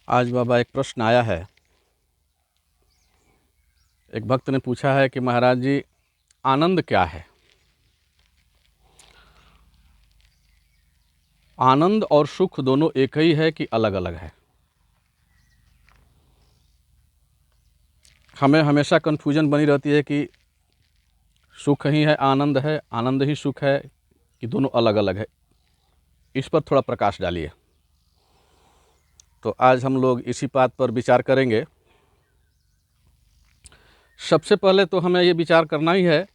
आज बाबा एक प्रश्न आया है। एक भक्त ने पूछा है कि महाराज जी, आनंद क्या है? आनंद और सुख दोनों एक ही है कि अलग अलग है? हमें हमेशा कन्फ्यूजन बनी रहती है कि सुख ही है आनंद है, आनंद ही सुख है, कि दोनों अलग अलग है। इस पर थोड़ा प्रकाश डालिए। तो आज हम लोग इसी बात पर विचार करेंगे। सबसे पहले तो हमें ये विचार करना ही है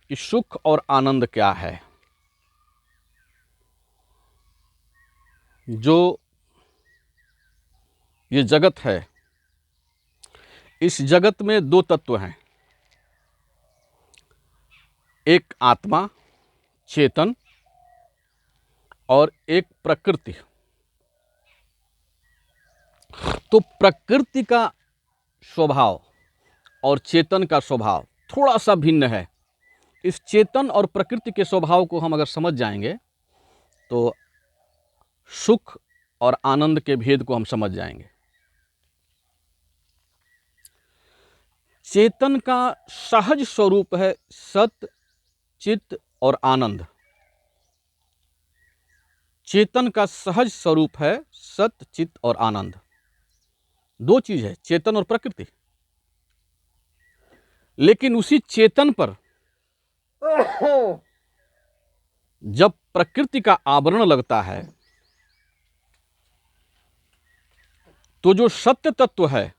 कि सुख और आनंद क्या है। जो ये जगत है, इस जगत में दो तत्व हैं, एक आत्मा चेतन और एक प्रकृति। तो प्रकृति का स्वभाव और चेतन का स्वभाव थोड़ा सा भिन्न है। इस चेतन और प्रकृति के स्वभाव को हम अगर समझ जाएंगे तो सुख और आनंद के भेद को हम समझ जाएंगे। चेतन का सहज स्वरूप है सत, चित्त और आनंद। चेतन का सहज स्वरूप है सत, चित्त और आनंद। दो चीज है, चेतन और प्रकृति। लेकिन उसी चेतन पर जब प्रकृति का आवरण लगता है तो जो सत्य तत्व है,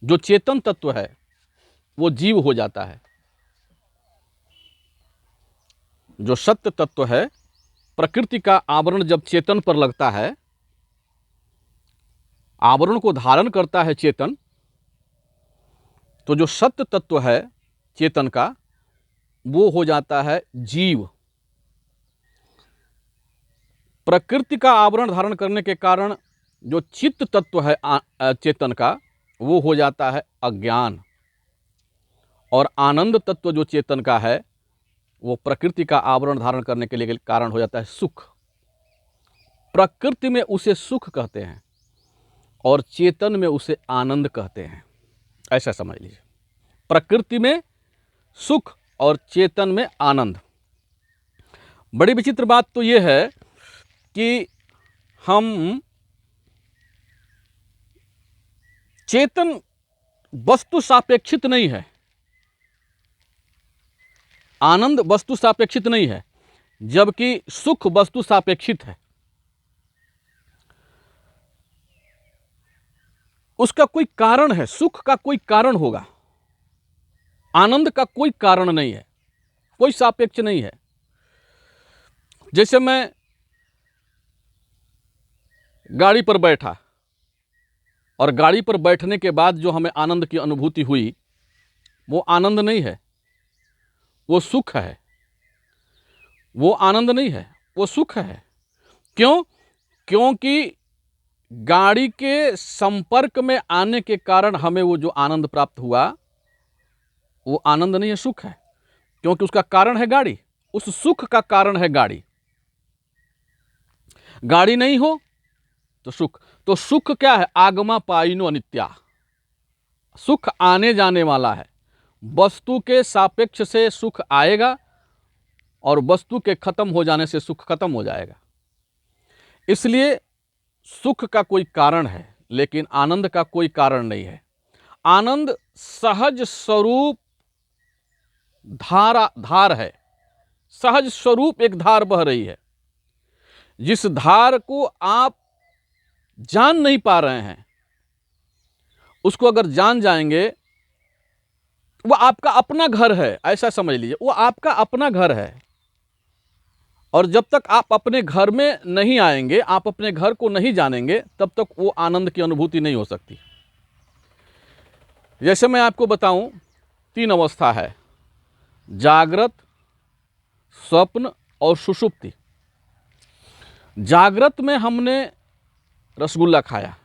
जो चेतन तत्व है, वो जीव हो जाता है। जो सत्य तत्व है, प्रकृति का आवरण जब चेतन पर लगता है, आवरण को धारण करता है चेतन, तो जो सत्य तत्व है चेतन का, वो हो जाता है जीव। प्रकृति का आवरण धारण करने के कारण जो चित्त तत्व है चेतन का, वो हो जाता है अज्ञान। और आनंद तत्व जो चेतन का है, वो प्रकृति का आवरण धारण करने के लिए कारण हो जाता है सुख। प्रकृति में उसे सुख कहते हैं और चेतन में उसे आनंद कहते हैं। ऐसा समझ लीजिए, प्रकृति में सुख और चेतन में आनंद। बड़ी विचित्र बात तो यह है कि हम चेतन वस्तु सापेक्षित नहीं है, आनंद वस्तु सापेक्षित नहीं है, जबकि सुख वस्तु सापेक्षित है। उसका कोई कारण है, सुख का कोई कारण होगा, आनंद का कोई कारण नहीं है, कोई सापेक्ष नहीं है। जैसे मैं गाड़ी पर बैठा और गाड़ी पर बैठने के बाद जो हमें आनंद की अनुभूति हुई, वो आनंद नहीं है, वो सुख है। वो आनंद नहीं है, वो सुख है। क्यों? क्योंकि गाड़ी के संपर्क में आने के कारण हमें वो जो आनंद प्राप्त हुआ, वो आनंद नहीं है, सुख है। क्योंकि उसका कारण है गाड़ी, उस सुख का कारण है गाड़ी। गाड़ी नहीं हो तो सुख। तो सुख क्या है? आगमा पाइनो अनित्या। सुख आने जाने वाला है। वस्तु के सापेक्ष से सुख आएगा और वस्तु के खत्म हो जाने से सुख खत्म हो जाएगा। इसलिए सुख का कोई कारण है, लेकिन आनंद का कोई कारण नहीं है। आनंद सहज स्वरूप धार है। सहज स्वरूप एक धार बह रही है, जिस धार को आप जान नहीं पा रहे हैं, उसको अगर जान जाएंगे, वो आपका अपना घर है, ऐसा समझ लीजिए। वो आपका अपना घर है, और जब तक आप अपने घर में नहीं आएंगे, आप अपने घर को नहीं जानेंगे, तब तक वो आनंद की अनुभूति नहीं हो सकती। जैसे मैं आपको बताऊं, 3 अवस्था है, जागृत, स्वप्न और सुषुप्ति। जागृत में हमने रसगुल्ला खाया,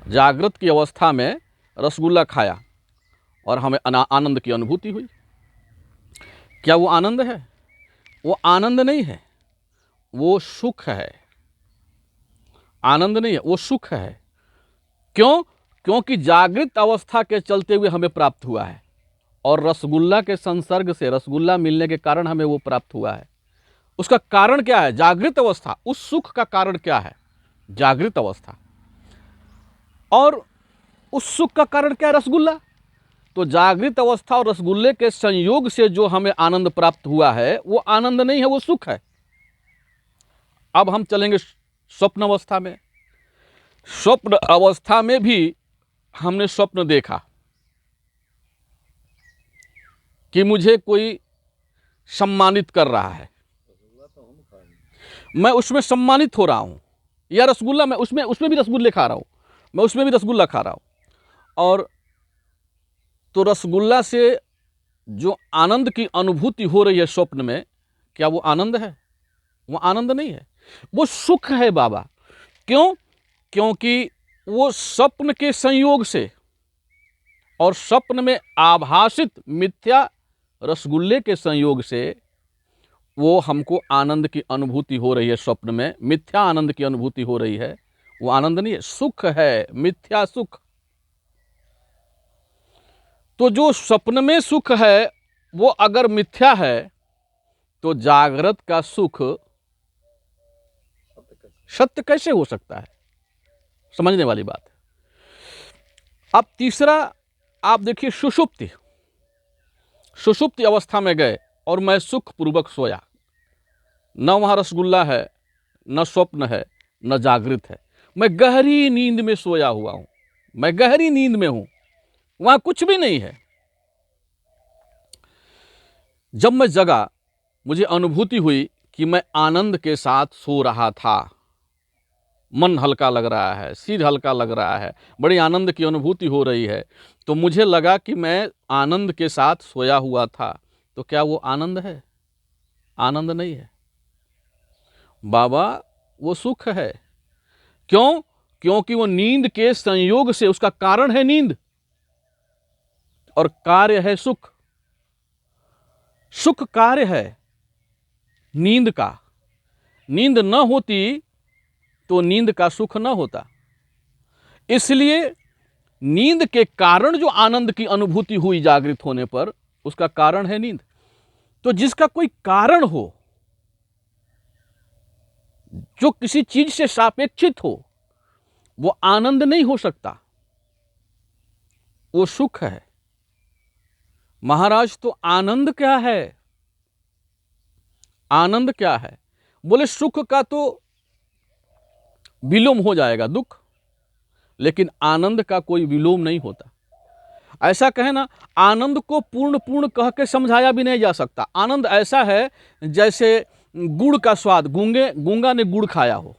जागृत की अवस्था में रसगुल्ला खाया और हमें आनंद की अनुभूति हुई। क्या वो आनंद है? वो आनंद नहीं है, वो सुख है। आनंद नहीं है, वो सुख है। क्यों? क्योंकि जागृत अवस्था के चलते हुए हमें प्राप्त हुआ है, और रसगुल्ला के संसर्ग से, रसगुल्ला मिलने के कारण हमें वो प्राप्त हुआ है। उसका कारण क्या है? जागृत अवस्था। उस सुख का कारण क्या है? जागृत अवस्था। और उस सुख का कारण क्या है? रसगुल्ला। तो जागृत अवस्था और रसगुल्ले के संयोग से जो हमें आनंद प्राप्त हुआ है, वो आनंद नहीं है, वो सुख है। अब हम चलेंगे स्वप्न अवस्था में। स्वप्न अवस्था में भी हमने स्वप्न देखा कि मुझे कोई सम्मानित कर रहा है, मैं उसमें सम्मानित हो रहा हूं, या रसगुल्ला, मैं उसमें भी रसगुल्ले खा रहा हूं, मैं उसमें भी रसगुल्ला खा रहा हूं। और तो रसगुल्ला से जो आनंद की अनुभूति हो रही है स्वप्न में, क्या वो आनंद है? वो आनंद नहीं है, वो सुख है बाबा। क्यों? क्योंकि वो स्वप्न के संयोग से और स्वप्न में आभासित मिथ्या रसगुल्ले के संयोग से वो हमको आनंद की अनुभूति हो रही है। स्वप्न में मिथ्या आनंद की अनुभूति हो रही है, वो आनंद नहीं है, सुख है, मिथ्या सुख। तो जो स्वप्न में सुख है वो अगर मिथ्या है, तो जागृत का सुख सत्य कैसे हो सकता है? समझने वाली बात है। अब तीसरा आप देखिए, सुषुप्ति। सुषुप्ति अवस्था में गए और मैं सुख पूर्वक सोया, न वहां रसगुल्ला है, न स्वप्न है, न जागृत है, मैं गहरी नींद में सोया हुआ हूं, मैं गहरी नींद में हूं, वहां कुछ भी नहीं है। जब मैं जगा, मुझे अनुभूति हुई कि मैं आनंद के साथ सो रहा था, मन हल्का लग रहा है, सिर हल्का लग रहा है, बड़ी आनंद की अनुभूति हो रही है। तो मुझे लगा कि मैं आनंद के साथ सोया हुआ था। तो क्या वो आनंद है? आनंद नहीं है बाबा, वो सुख है। क्यों? क्योंकि वो नींद के संयोग से, उसका कारण है नींद और कार्य है सुख। सुख कार्य है नींद का। नींद न होती तो नींद का सुख न होता। इसलिए नींद के कारण जो आनंद की अनुभूति हुई जागृत होने पर, उसका कारण है नींद। तो जिसका कोई कारण हो, जो किसी चीज से सापेक्षित हो, वो आनंद नहीं हो सकता, वो सुख है। महाराज, तो आनंद क्या है? आनंद क्या है? बोले सुख का तो विलोम हो जाएगा दुख, लेकिन आनंद का कोई विलोम नहीं होता। ऐसा कहे ना, आनंद को पूर्ण पूर्ण कह के समझाया भी नहीं जा सकता। आनंद ऐसा है जैसे गुड़ का स्वाद, गूंगा ने गुड़ खाया हो।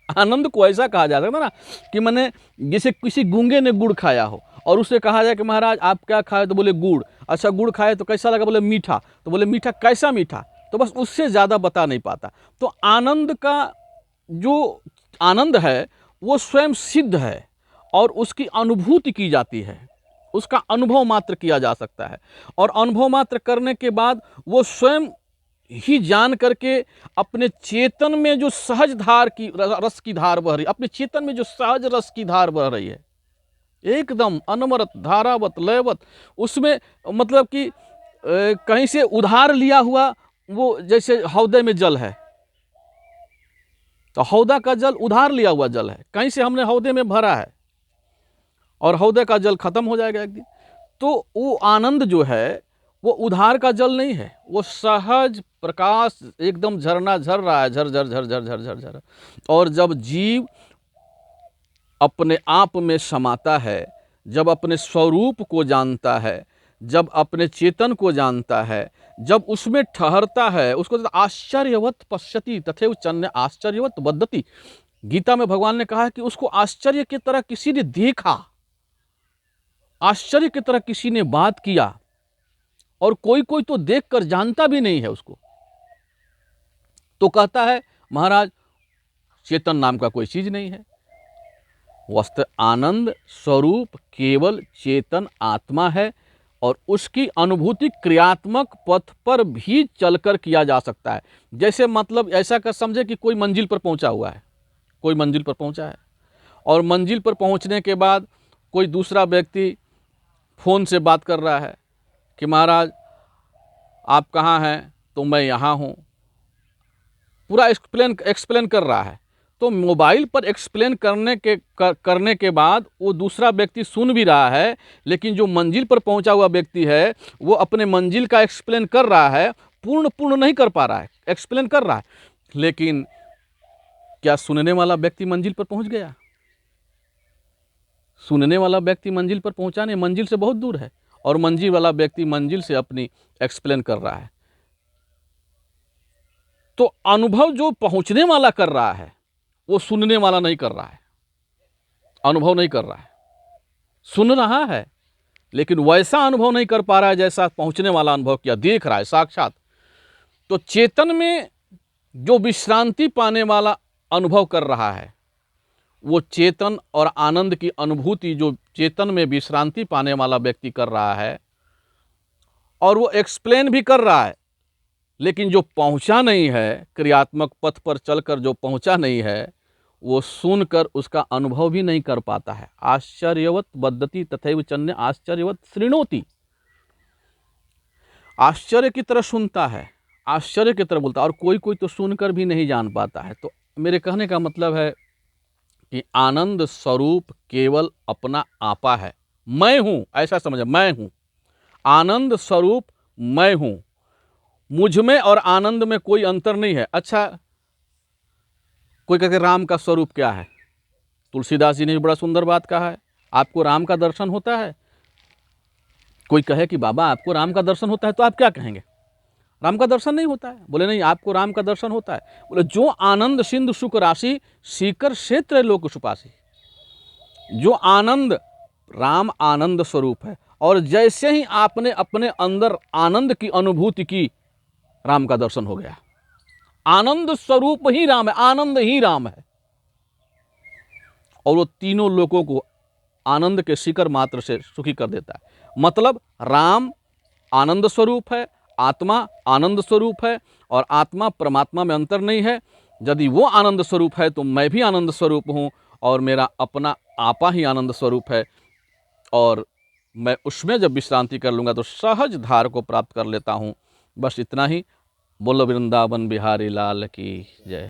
आनंद को ऐसा कहा जा सकता ना कि मैंने, जैसे किसी गूंगे ने गुड़ खाया हो और उसे कहा जाए कि महाराज आप क्या खाए, तो बोले गुड़। अच्छा, गुड़ खाए तो कैसा लगा? बोले मीठा। तो बोले मीठा, कैसा मीठा? तो बस उससे ज़्यादा बता नहीं पाता। तो आनंद का जो आनंद है वो स्वयं सिद्ध है और उसकी अनुभूति की जाती है, उसका अनुभव मात्र किया जा सकता है। और अनुभव मात्र करने के बाद वो स्वयं ही जान करके अपने चेतन में जो सहज धार की रस की धार बह रही, अपने चेतन में जो सहज रस की धार बह रही है, एकदम अनवरत धारावत लयवत, उसमें मतलब कि कहीं से उधार लिया हुआ, वो जैसे हौदे में जल है, तो हौदा का जल उधार लिया हुआ जल है, कहीं से हमने हौदे में भरा है और हौदे का जल खत्म हो जाएगा एक दिन। तो वो आनंद जो है वो उधार का जल नहीं है, वो सहज प्रकाश एकदम झरना झर रहा है, झर झर झर झर झर झर झर। और जब जीव अपने आप में समाता है, जब अपने स्वरूप को जानता है, जब अपने चेतन को जानता है, जब उसमें ठहरता है, उसको आश्चर्यवत पश्यति तथैव चन्य आश्चर्यवत वदति। गीता में भगवान ने कहा है कि उसको आश्चर्य की तरह किसी ने देखा, आश्चर्य की तरह किसी ने बात किया, और कोई कोई तो देखकर जानता भी नहीं है उसको। तो कहता है महाराज चेतन नाम का कोई चीज नहीं है। वस्तु आनंद स्वरूप केवल चेतन आत्मा है, और उसकी अनुभूति क्रियात्मक पथ पर भी चलकर किया जा सकता है। जैसे मतलब ऐसा कर समझे कि कोई मंजिल पर पहुंचा हुआ है, कोई मंजिल पर पहुंचा है, और मंजिल पर पहुंचने के बाद कोई दूसरा व्यक्ति फ़ोन से बात कर रहा है कि महाराज आप कहाँ हैं, तो मैं यहाँ हूँ, पूरा एक्सप्लेन कर रहा है। तो मोबाइल पर एक्सप्लेन करने के बाद वो दूसरा व्यक्ति सुन भी रहा है, लेकिन जो मंजिल पर पहुंचा हुआ व्यक्ति है वो अपने मंजिल का एक्सप्लेन कर रहा है, पूर्ण नहीं कर पा रहा है, एक्सप्लेन कर रहा है, लेकिन क्या सुनने वाला व्यक्ति मंजिल पर पहुंच गया? सुनने वाला व्यक्ति मंजिल पर पहुंचा नहीं, मंजिल से बहुत दूर है, और मंजिल वाला व्यक्ति मंजिल से अपनी एक्सप्लेन कर रहा है। तो अनुभव जो पहुंचने वाला कर रहा है वो सुनने वाला नहीं कर रहा है, अनुभव नहीं कर रहा है, सुन रहा है लेकिन वैसा अनुभव नहीं कर पा रहा है जैसा पहुंचने वाला अनुभव किया, देख रहा है साक्षात। तो चेतन में जो विश्रांति पाने वाला अनुभव कर रहा है, वो चेतन और आनंद की अनुभूति जो चेतन में विश्रांति पाने वाला व्यक्ति कर रहा है, और वो एक्सप्लेन भी कर रहा है, लेकिन जो पहुंचा नहीं है, क्रियात्मक पथ पर चलकर जो पहुंचा नहीं है, वो सुनकर उसका अनुभव भी नहीं कर पाता है। आश्चर्यवत वदति तथैव चन्य आश्चर्यवत शृणोति, आश्चर्य की तरह सुनता है, आश्चर्य की तरह बोलता है, और कोई कोई तो सुनकर भी नहीं जान पाता है। तो मेरे कहने का मतलब है कि आनंद स्वरूप केवल अपना आपा है, मैं हूं, ऐसा समझे, मैं हूं आनंद स्वरूप, मैं हूं, मुझ में और आनंद में कोई अंतर नहीं है। अच्छा, कोई कहते राम का स्वरूप क्या है? तुलसीदास जी ने भी बड़ा सुंदर बात कहा है, आपको राम का दर्शन होता है? कोई कहे कि बाबा आपको राम का दर्शन होता है, तो आप क्या कहेंगे? राम का दर्शन नहीं होता है। बोले नहीं, आपको राम का दर्शन होता है। बोले जो आनंद सिंधु सुख राशि सीकर क्षेत्र लोक सुपासी, जो आनंद, राम आनंद स्वरूप है, और जैसे ही आपने अपने अंदर आनंद की अनुभूति की, राम का दर्शन हो गया। आनंद स्वरूप ही राम है, आनंद ही राम है, और वो तीनों लोगों को आनंद के शिखर मात्र से सुखी कर देता है। मतलब राम आनंद स्वरूप है, आत्मा आनंद स्वरूप है, और आत्मा परमात्मा में अंतर नहीं है। यदि वो आनंद स्वरूप है तो मैं भी आनंद स्वरूप हूँ, और मेरा अपना आपा ही आनंद स्वरूप है, और मैं उसमें जब विश्रांति कर लूँगा तो सहज धार को प्राप्त कर लेता हूँ। बस इतना ही। बोलो वृंदावन बिहारी लाल की जय।